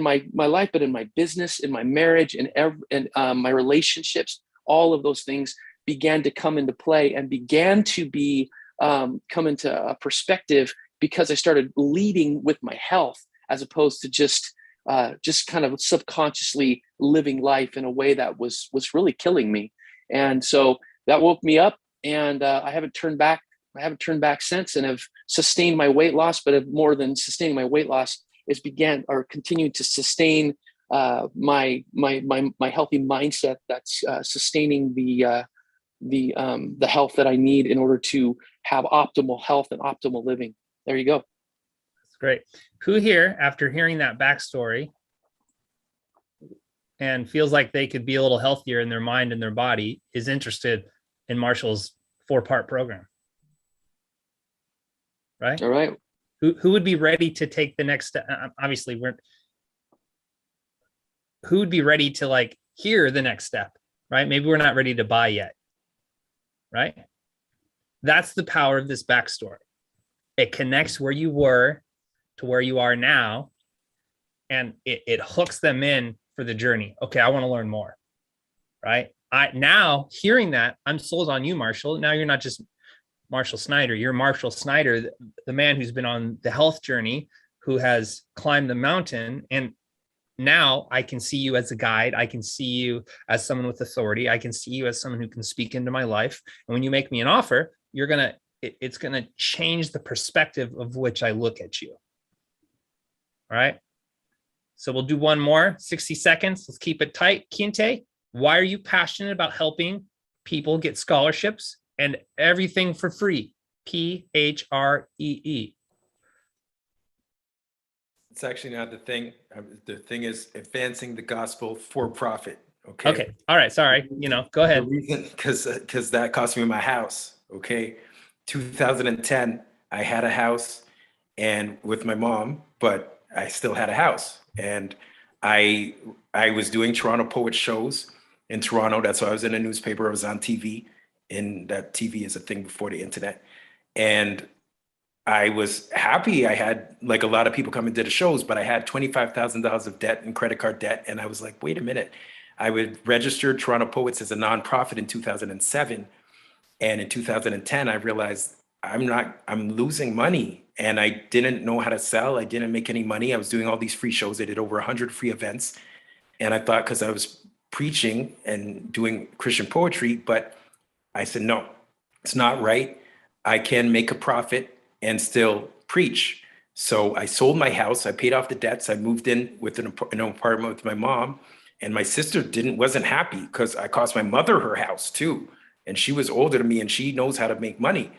I: my life, but in my business, in my marriage, and my relationships. All of those things began to come into play and began to be come into a perspective because I started leading with my health as opposed to just kind of subconsciously living life in a way that was really killing me. And so that woke me up, and I haven't turned back. I haven't turned back since, and have sustained my weight loss. But more than sustaining my weight loss, is continuing to sustain my healthy mindset that's sustaining the health that I need in order to have optimal health and optimal living. There you go.
D: That's great. Who here, after hearing that backstory and feels like they could be a little healthier in their mind and their body, is interested in Marshall's 4-part program? Right?
I: All right.
D: Who would be ready to take the next step? Obviously, who would be ready to hear the next step, right? Maybe we're not ready to buy yet, right? That's the power of this backstory. It connects where you were to where you are now, and it hooks them in for the journey. Okay, I want to learn more, right? Now hearing that, I'm sold on you, Marshall. Now you're not just Marshall Snyder. You're Marshall Snyder, the man who's been on the health journey, who has climbed the mountain. And now I can see you as a guide. I can see you as someone with authority. I can see you as someone who can speak into my life. And when you make me an offer, it's going to change the perspective of which I look at you. All right. So we'll do one more, 60 seconds. Let's keep it tight. Kinte, why are you passionate about helping people get scholarships and everything for free? PHREE.
H: It's actually not the thing. The thing is advancing the gospel for profit. Okay.
D: Okay. All right. Sorry. Go ahead.
H: The reason, because that cost me my house. Okay. 2010, I had a house and with my mom, but I still had a house. And I was doing Toronto poet shows in Toronto. That's why I was in a newspaper. I was on TV, and that TV is a thing before the internet. And I was happy. I had a lot of people come and did the shows, but I had $25,000 of debt and credit card debt. And I was like, wait a minute. I would register Toronto Poets as a nonprofit in 2007. And in 2010, I realized I'm losing money, and I didn't know how to sell. I didn't make any money. I was doing all these free shows. I did over 100 free events. And I thought, because I was preaching and doing Christian poetry, but I said, no, it's not right. I can make a profit and still preach. So I sold my house. I paid off the debts. I moved in with an apartment with my mom, and my sister wasn't happy because I cost my mother her house too. And she was older than me, and she knows how to make money.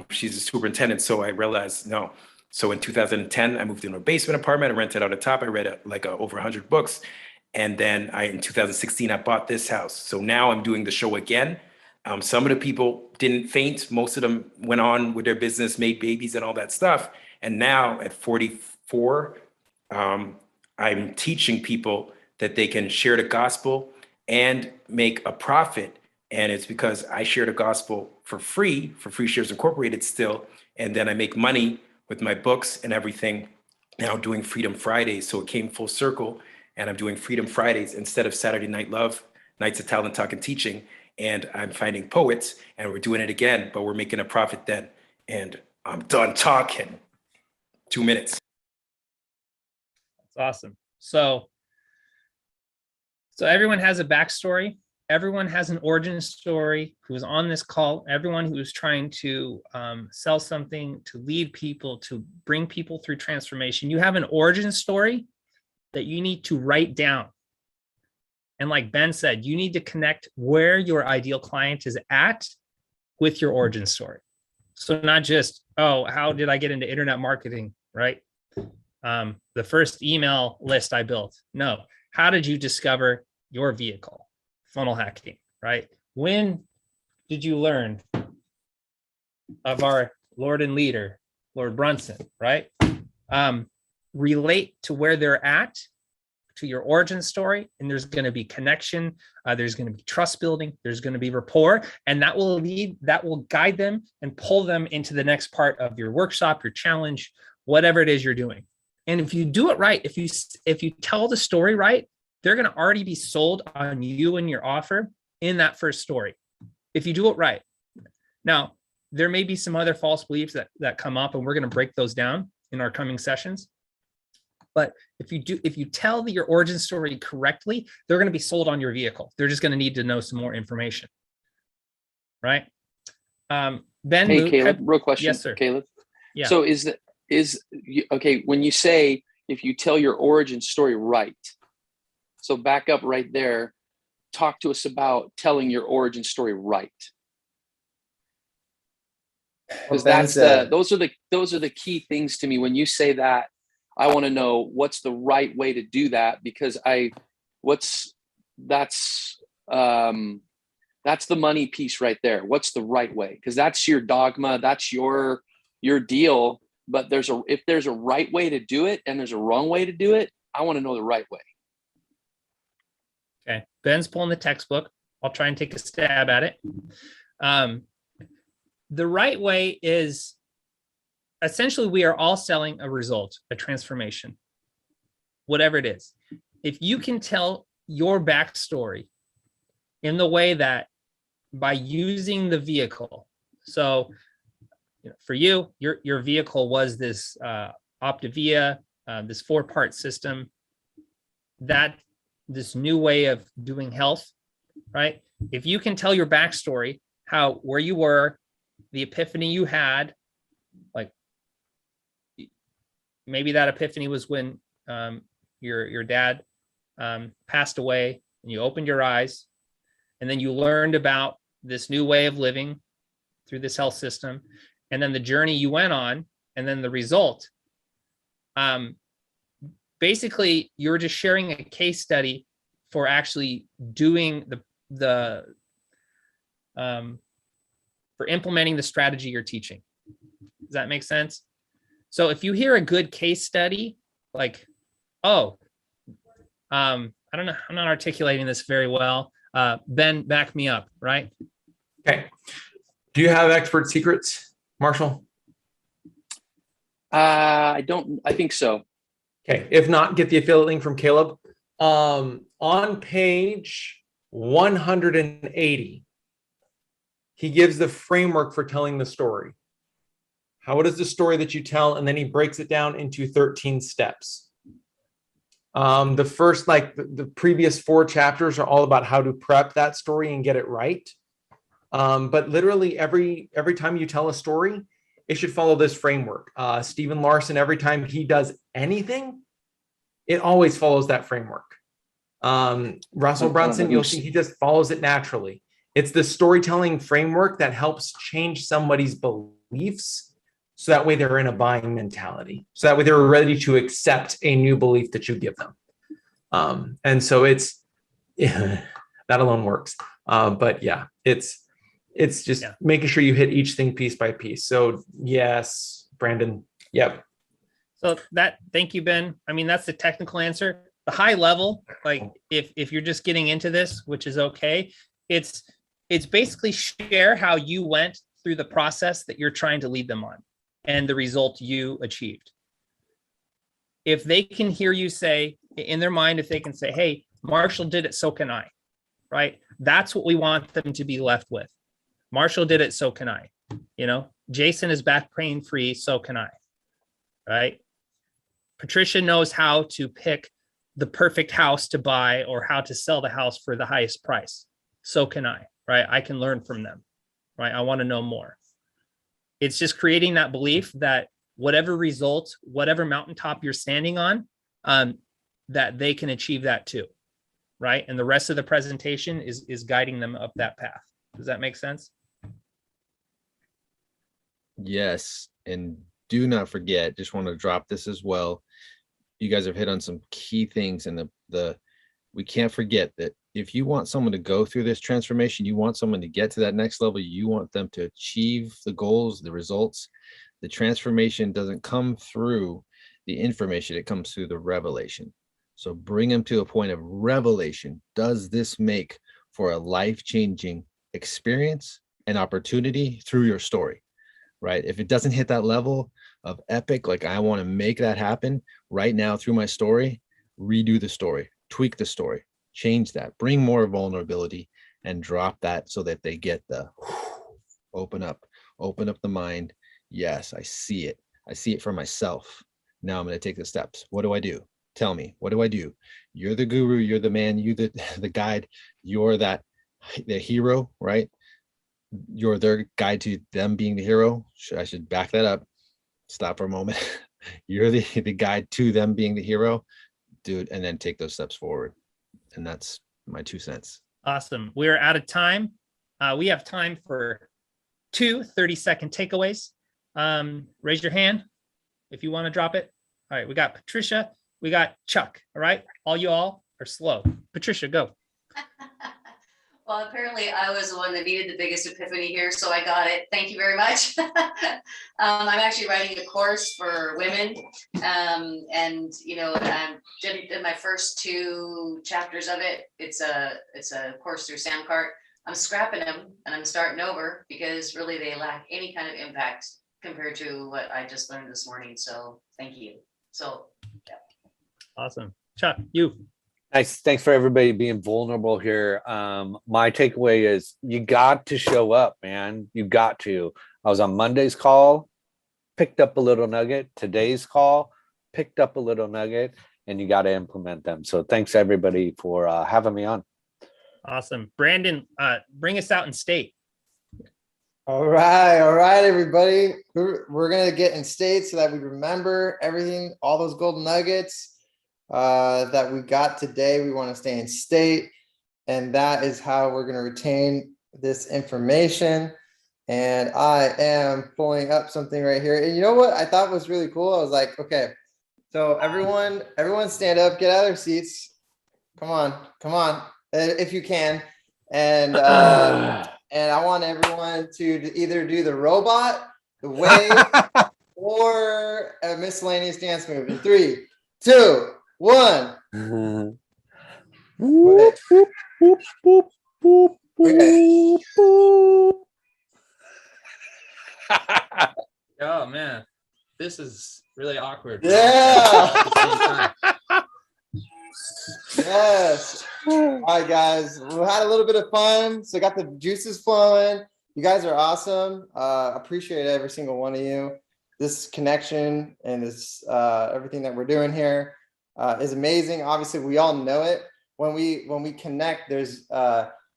H: She's a superintendent. So I realized, no. So in 2010, I moved into a basement apartment. I rented out a top. I read over 100 books. And then in 2016, I bought this house. So now I'm doing the show again. Some of the people didn't faint. Most of them went on with their business, made babies and all that stuff. And now at 44, I'm teaching people that they can share the gospel and make a profit. And it's because I share the gospel for Free Shares Incorporated still. And then I make money with my books and everything, now doing Freedom Fridays. So it came full circle, and I'm doing Freedom Fridays instead of Saturday Night Love, Nights of Talent, Talk, and Teaching. And I'm finding poets, and we're doing it again, but we're making a profit then. And I'm done talking. 2 minutes.
D: That's awesome. So everyone has a backstory. Everyone has an origin story who's on this call. Everyone who's trying to sell something, to lead people, to bring people through transformation. You have an origin story that you need to write down. And like Ben said, you need to connect where your ideal client is at with your origin story. So not just, oh, how did I get into internet marketing, right? The first email list I built. No. How did you discover your vehicle? Funnel hacking, right? When did you learn of our Lord and leader, Lord Brunson, right? Relate to where they're at, to your origin story, and there's going to be connection, there's going to be trust building, there's going to be rapport, and that will guide them and pull them into the next part of your workshop, your challenge, whatever it is you're doing. And if you do it right, if you tell the story right, they're going to already be sold on you and your offer in that first story, if you do it right. Now, there may be some other false beliefs that come up, and we're going to break those down in our coming sessions. But if you tell your origin story correctly, they're going to be sold on your vehicle. They're just going to need to know some more information, right? Ben,
I: hey, Caleb, real question.
D: Yes, sir.
I: Caleb.
D: Yeah.
I: So okay, when you say if you tell your origin story right, so back up right there, talk to us about telling your origin story right. Because those are the key things to me. When you say that, I want to know what's the right way to do that, because that's the money piece right there. What's the right way? Because that's your dogma, that's your deal. But if there's a right way to do it and there's a wrong way to do it, I want to know the right way.
D: Okay, Ben's pulling the textbook. I'll try and take a stab at it. The right way is, essentially, we are all selling a result, a transformation, whatever it is. If you can tell your backstory in the way that by using the vehicle, so for you, your vehicle was this Optavia, this 4-part system, this new way of doing health, right? If you can tell your backstory, where you were, the epiphany you had, like maybe that epiphany was when your dad passed away and you opened your eyes, and then you learned about this new way of living through this health system, and then the journey you went on, and then the result. Basically, you're just sharing a case study for actually doing for implementing the strategy you're teaching. Does that make sense? So if you hear a good case study, like, I don't know, I'm not articulating this very well. Ben, back me up, right?
F: Okay. Do you have expert secrets, Marshall?
I: I think so.
F: Okay. If not, get the affiliate link from Caleb. On page 180, he gives the framework for telling the story. How is the story that you tell? And then he breaks it down into 13 steps. The first, the previous 4 chapters are all about how to prep that story and get it right. But literally every time you tell a story, it should follow this framework. Stephen Larson, every time he does anything, it always follows that framework. Russell Brunson, you'll see he just follows it naturally. It's the storytelling framework that helps change somebody's beliefs, so that way they're in a buying mentality. So that way they're ready to accept a new belief that you give them. And so that alone works. But yeah, it's just making sure you hit each thing piece by piece. So yes, Brandon. Yep.
D: So thank you, Ben. I mean, that's the technical answer. The high level, like if you're just getting into this, which is okay, it's basically share how you went through the process that you're trying to lead them on and the result you achieved. If they can hear you say in their mind, if they can say, hey, Marshall did it, so can I, right? That's what we want them to be left with. Marshall did it, so can I. Jason is back pain free, so can I, right? Patricia knows how to pick the perfect house to buy or how to sell the house for the highest price. So can I, right? I can learn from them, right? I want to know more. It's just creating that belief that whatever result, whatever mountaintop you're standing on, that they can achieve that too, right? And the rest of the presentation is guiding them up that path. Does that make sense?
B: Yes. And do not forget, just want to drop this as well. you guys have hit on some key things, and we can't forget that if you want someone to go through this transformation, you want someone to get to that next level, you want them to achieve the goals, the results. The transformation doesn't come through the information, it comes through the revelation. So bring them to a point of revelation. Does this make for a life-changing experience and opportunity through your story, right? If it doesn't hit that level of epic, like I want to make that happen right now through my story, redo the story, tweak the story, change that, bring more vulnerability, and drop that so that they get the open up the mind. Yes, I see it. I see it for myself. Now I'm going to take the steps. What do I do? Tell me, what do I do? You're the guru, you're the man, you the guide, you're the hero, right? You're their guide to them being the hero. I should back that up. Stop for a moment. You're the guide to them being the hero, dude, and then take those steps forward. And that's my 2 cents.
D: Awesome. We're out of time. We have time for 2 30-second takeaways. Raise your hand if you want to drop it. All right, we got Patricia, we got Chuck. All right, all you all are slow. Patricia, go.
J: Well, apparently I was the one that needed the biggest epiphany here, so I got it. Thank you very much. I'm actually writing a course for women, and I did my first 2 chapters of it. It's a course through Samcart. I'm scrapping them and I'm starting over because really they lack any kind of impact compared to what I just learned this morning. So thank you. So yeah.
D: Awesome. Chuck, you.
K: Nice. Thanks for everybody being vulnerable here. My takeaway is you got to show up, man. You got to. I was on Monday's call, picked up a little nugget. Today's call, picked up a little nugget, and you got to implement them. So thanks everybody for having me on.
D: Awesome. Brandon, bring us out in state.
C: All right, everybody. We're going to get in state so that we remember everything, all those golden nuggets that we got today. We want to stay in state, and that is how we're going to retain this information. And I am pulling up something right here. And you know what I thought was really cool? I was like, okay, so everyone stand up, get out of their seats. Come on, if you can. And I want everyone to either do the robot, the wave, or a miscellaneous dance move in 3, 2, 1.
K: Boop, boop, boop, boop, boop,
C: Okay.
D: Oh man, this is really awkward.
C: Yeah. Yes. All right, guys. We had a little bit of fun, so got the juices flowing. You guys are awesome. Appreciate every single one of you. This connection and this everything that we're doing here is amazing. Obviously, we all know it. When we connect, there's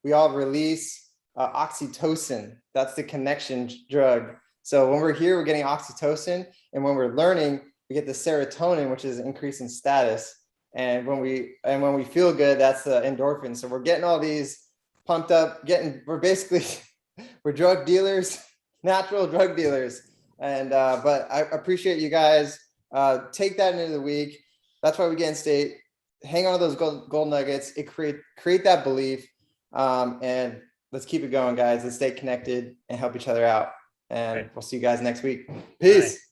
C: we all release oxytocin. That's the connection drug. So when we're here, we're getting oxytocin, and when we're learning, we get the serotonin, which is an increase in status. And when we feel good, that's the endorphin. So we're getting all these pumped up. We're drug dealers, natural drug dealers. And but I appreciate you guys. Take that into the week. That's why we get in state. Hang on to those gold nuggets. It create that belief. And let's keep it going, guys. Let's stay connected and help each other out. And we'll see you guys next week. Peace.